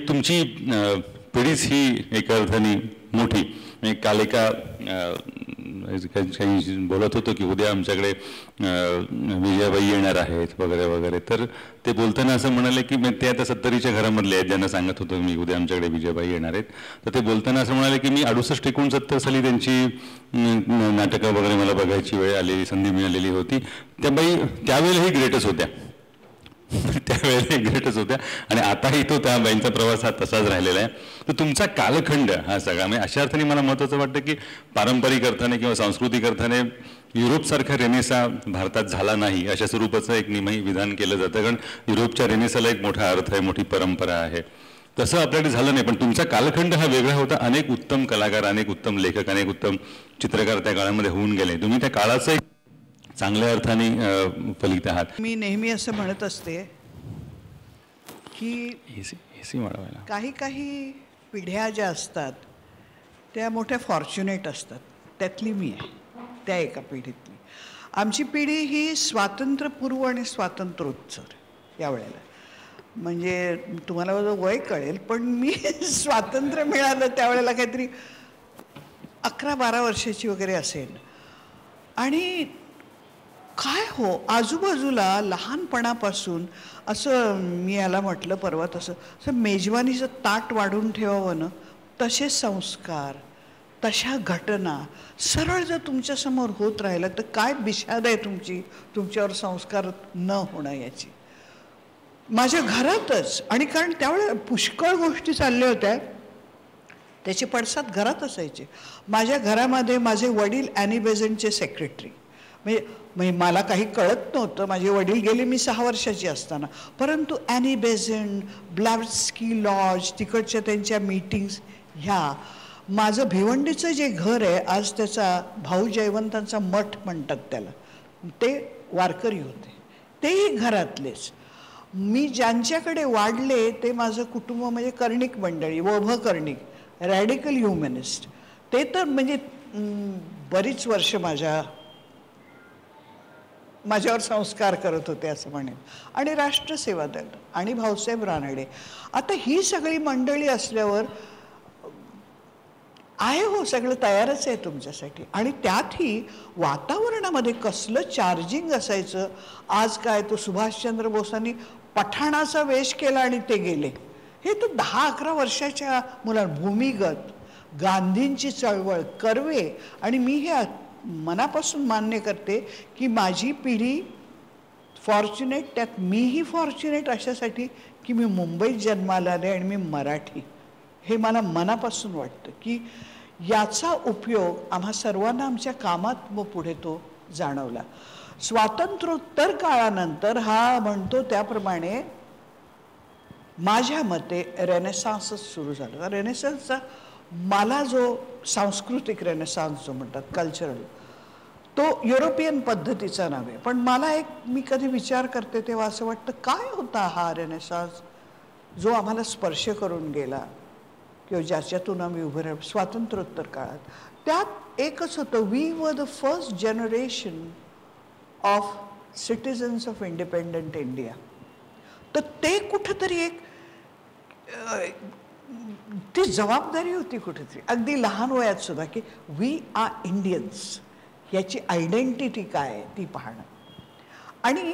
तुमची पिढीच ही एका अर्थाने मोठी. काल एका काही बोलत होतो की उद्या आमच्याकडे विजयाबाई येणार आहेत वगैरे वगैरे, तर ते बोलताना असं म्हणाले की ते आता 70च्या घरामधले आहेत ज्यांना सांगत होतो मी उद्या आमच्याकडे विजयाबाई येणार आहेत. तर ते बोलताना असं म्हणाले की मी 68-69 साली त्यांची नाटकं वगैरे मला बघायची वेळ आलेली, संधी मिळालेली होती. त्या बाई त्यावेळेलाही ग्रेटच होत्या, त्यावेळेला ग्रेटच होत्या आणि आताही तो त्या बाईंचा प्रवास हा तसाच राहिलेला आहे. तर तुमचा कालखंड हा सगळा म्हणजे अशा अर्थाने मला महत्त्वाचं वाटतं की पारंपरिक अर्थाने किंवा सांस्कृतिक अर्थाने युरोपसारखा रेनेसा भारतात झाला नाही अशा स्वरूपाचं एक निमही विधान केलं जातं, कारण युरोपच्या रेनेसाला एक मोठा अर्थ आहे, मोठी परंपरा आहे. तसं आपल्याकडे झालं नाही, पण तुमचा कालखंड हा वेगळा होता. अनेक उत्तम कलाकार, अनेक उत्तम लेखक, अनेक उत्तम चित्रकार त्या काळामध्ये होऊन गेले. तुम्ही त्या काळाचं चांगल्या अर्थाने फलित आहात. मी नेहमी असं म्हणत असते की एसी वाढवायला काही काही पिढ्या ज्या असतात त्या मोठ्या फॉर्च्युनेट असतात, त्यातली मी आहे त्या एका पिढीतली. आमची पिढी ही स्वातंत्र्यपूर्व आणि स्वातंत्र्योत्तर या वेळेला, म्हणजे तुम्हाला माझं वय कळेल पण मी स्वातंत्र्य मिळालं त्यावेळेला काहीतरी 11-12 वर्षाची वगैरे असेल. आणि काय हो आजूबाजूला लहानपणापासून असं मी याला म्हटलं परवा तसं असं मेजवानीचं ताट वाढून ठेवावं ना, तसे संस्कार, तशा घटना सरळ जर तुमच्यासमोर होत राहिलं तर काय बिशाद आहे तुमच्यावर संस्कार न होणं याची. माझ्या घरातच, आणि कारण त्यावेळेला पुष्कळ गोष्टी चालल्या होत्या त्याचे पडसाद घरात असायचे. माझ्या घरामध्ये माझे वडील ॲनी बेझंटचे सेक्रेटरी, म्हणजे मला काही कळत नव्हतं. माझे वडील गेले मी 6 वर्षाची असताना, परंतु ॲनी बेझंट, ब्लॅव्हस्की लॉज, तिकडच्या त्यांच्या मीटिंग्स, ह्या माझं भिवंडीचं जे घर आहे आज त्याचा भाऊ जयवंतांचा मठ म्हणतात त्याला, ते वारकरी होते, तेही घरातलेच. मी ज्यांच्याकडे वाढले ते माझं कुटुंब म्हणजे कर्णिक मंडळी, वभ कर्णिक, रॅडिकल ह्युमनिस्ट, ते तर म्हणजे बरीच वर्ष माझ्यावर संस्कार करत होते असं म्हणेन. आणि राष्ट्रसेवा दल आणि भाऊसाहेब रानडे, आता ही सगळी मंडळी असल्यावर आहे हो सगळं तयारच आहे तुमच्यासाठी. आणि त्यातही वातावरणामध्ये कसलं चार्जिंग असायचं. आज काय तो सुभाषचंद्र बोसांनी पठाणाचा वेश केला आणि ते गेले, हे तर 10-11 वर्षाच्या मुलांना. भूमिगत, गांधींची चळवळ, कर्वे, आणि मी हे मनापासून मान्य करते की माझी पिढी फॉर्च्युनेट, त्यात मीही फॉर्च्युनेट अशासाठी की मी मुंबईत जन्माला आले आणि मी मराठी. हे मला मनापासून वाटतं की याचा उपयोग आम्हा सर्वांना आमच्या कामात व पुढे तो जाणवला. स्वातंत्र्योत्तर काळानंतर हा म्हणतो त्याप्रमाणे माझ्या मते रेनेसान्सच सुरू झाला. रेनेसान्सचा मला जो सांस्कृतिक रेनेसान्स जो म्हणतात, कल्चरल, तो युरोपियन पद्धतीचा नव्हे, पण मला मी कधी विचार करते तेव्हा असं वाटतं काय होता हा रेनेसान्स जो आम्हाला स्पर्श करून गेला किंवा ज्याच्यातून आम्ही उभं राहिलो स्वातंत्र्योत्तर काळात. त्यात एकच होतं, we were the first generation of citizens of independent India. तर ते कुठंतरी एक ती जबाबदारी होती कुठेतरी अगदी लहान वयात सुद्धा की वी आर इंडियन्स, याची आयडेंटिटी काय आहे ती पाहणं. आणि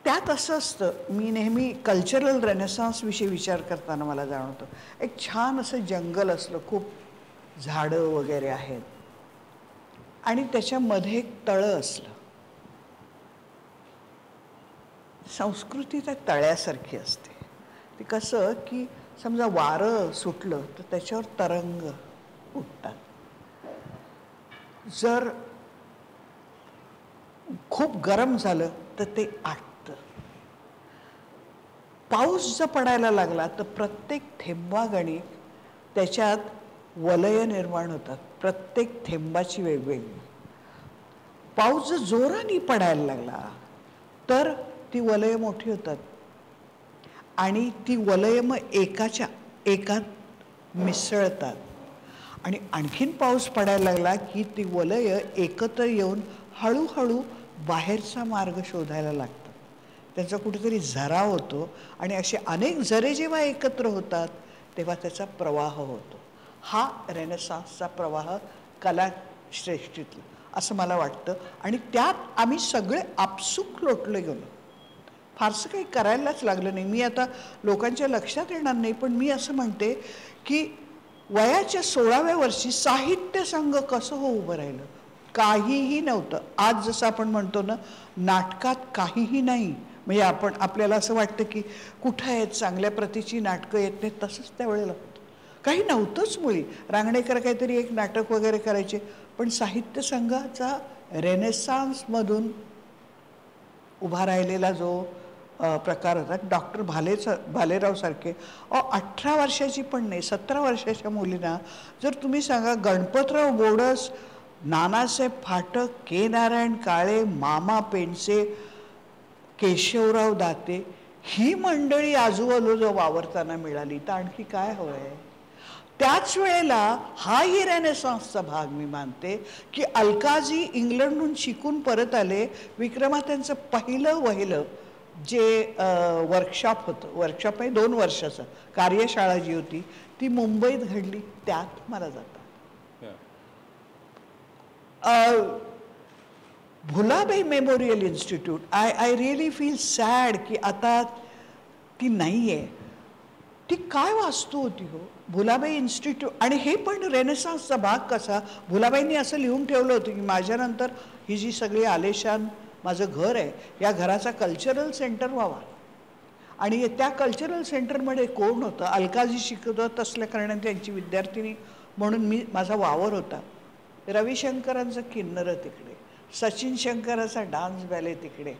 त्यात असं असतं, मी नेहमी कल्चरल रेनेसान्सविषयी विचार करताना मला जाणवतं, एक छान असं जंगल असलं, खूप झाडं वगैरे आहेत आणि त्याच्यामध्ये एक तळं असलं. संस्कृती त्या तळ्यासारखी असते. ते कसं की समजा वारं सुटलं तर त्याच्यावर तरंग उठतात. जर खूप गरम झालं तर ते आटतं. पाऊस जर पडायला लागला तर प्रत्येक थेंबागणिक त्याच्यात वलय निर्माण होतात, प्रत्येक थेंबाची वेगवेगळी. पाऊस जर जोराने पडायला लागला तर ती वलय मोठी होतात आणि ती वलय मग एकात मिसळतात. आणि आणखीन पाऊस पडायला लागला की ती वलय एकत्र येऊन हळूहळू बाहेरचा मार्ग शोधायला लागतात. त्यांचा कुठेतरी झरा होतो आणि असे अनेक झरे जेव्हा एकत्र होतात तेव्हा त्याचा प्रवाह होतो. हा रेनेसान्सचा प्रवाह कलाश्रेष्ठीतला असं मला वाटतं. आणि त्यात आम्ही सगळे आपसूक लोटले गेलो. फारसं काही करायलाच लागलं नाही. मी आता लोकांच्या लक्षात येणार नाही, पण मी असं म्हणते की वयाच्या 16व्या वर्षी साहित्य संघ कसं उभं राहिलं. काहीही नव्हतं. आज जसं आपण म्हणतो ना, नाटकात काहीही नाही, म्हणजे आपल्याला असं वाटतं की कुठं आहेत चांगल्या प्रतीची नाटकं येत नाहीत, तसंच त्यावेळेला होतं. काही नव्हतंच मुळी. रांगणेकर काहीतरी एक नाटक वगैरे करायचे, पण साहित्य संघाचा रेनेसान्समधून उभा राहिलेला जो प्रकार होता. डॉक्टर भालेरावसारखे 18 वर्षाची पण नाही, 17 वर्षाच्या मुलींना जर तुम्ही सांगा गणपतराव बोडस, नानासाहेब फाटक, के नारायण काळे, मामा पेंडसे, केशवराव दाते ही मंडळी आजूबाजूला वावरताना मिळाली तर आणखी काय हवंय. त्याच वेळेला हाही रेनेसान्सचा भाग मी मानते की अलकाजी इंग्लंडहून शिकून परत आले. विक्रमात्यांचं पहिलं वहिलं जे वर्कशॉप होतं, वर्कशॉप आहे 2 वर्षाचं, कार्यशाळा जी होती ती मुंबईत घडली. त्यात मला जातात Bhulabai memorial institute. I really feel sad की आता ती नाही आहे. ती काय वास्तू होती हो भुलाबाई इन्स्टिट्यूट. आणि हे पण रेनेसान्सचा भाग कसा, भुलाबाईंनी असं लिहून ठेवलं होतं की माझ्यानंतर ही जी सगळी आलेशान माझं घर आहे, या घराचा कल्चरल सेंटर व्हावा. आणि त्या कल्चरल सेंटरमध्ये कोण होतं, अलकाजी शिकवत असल्या कारणाने त्यांची विद्यार्थिनी म्हणून माझा वावर होता. रविशंकरांचं किन्नर तिकडे, सचिन शंकराचा डान्स बॅले तिकडे,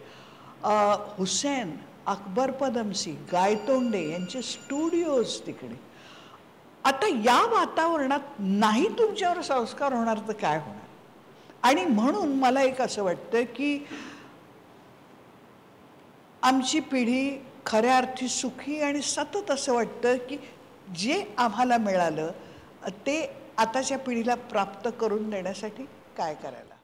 हुसेन, अकबर पदमसी, गायतोंडे यांचे स्टुडिओज तिकडे. आता या वातावरणात नाही तुमच्यावर संस्कार होणार तर काय होणार. आणि म्हणून मला एक असं वाटतं की आमची पिढी खऱ्या अर्थी सुखी आणि सतत असं वाटतं की जे आम्हाला मिळालं ते आताच्या पिढीला प्राप्त करून देण्यासाठी काय करायला.